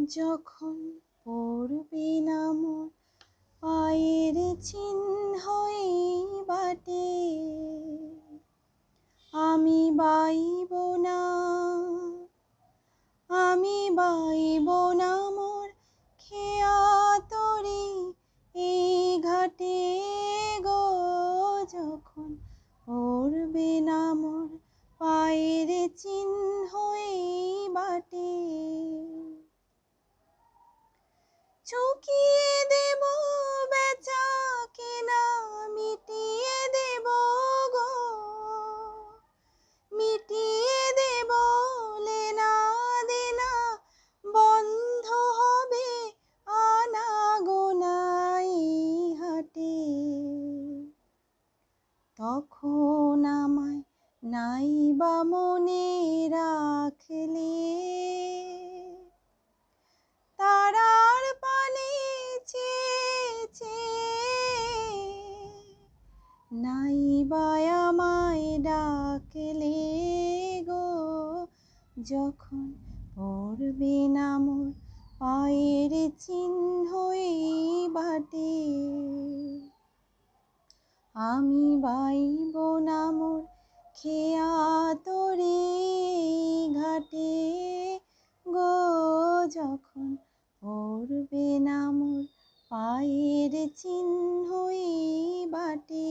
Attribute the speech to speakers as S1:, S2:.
S1: যখন পড়বে না মোর পায়ের চিহ্ন এই বাটে, আমি বাইব না, আমি বাইব না মোর খেয়া তরি এই ঘাটে গো। যখন পড়বে না মোর পায়ের চিহ্ন এই বাটে, চুকিয়ে দেব বেচা কেনা, মিটিয়ে দেব গো, মিটিয়ে দেব লেনা দেনা, বন্ধ হবে আনাগোনা এই হাটে। তখন আমায় নাইবা মনে রাখলে, তারার পানে চেয়ে চেয়ে নাইবা আমায় ডাকলে গো। যখন পড়বে না মোর পায়ের চিহ্ন এই বাটে, আমি বাইব না মোর খেয়া তরি ঘাটে গো। যখন পড়বে না মোর পায়ের চিহ্ন এই বাটে।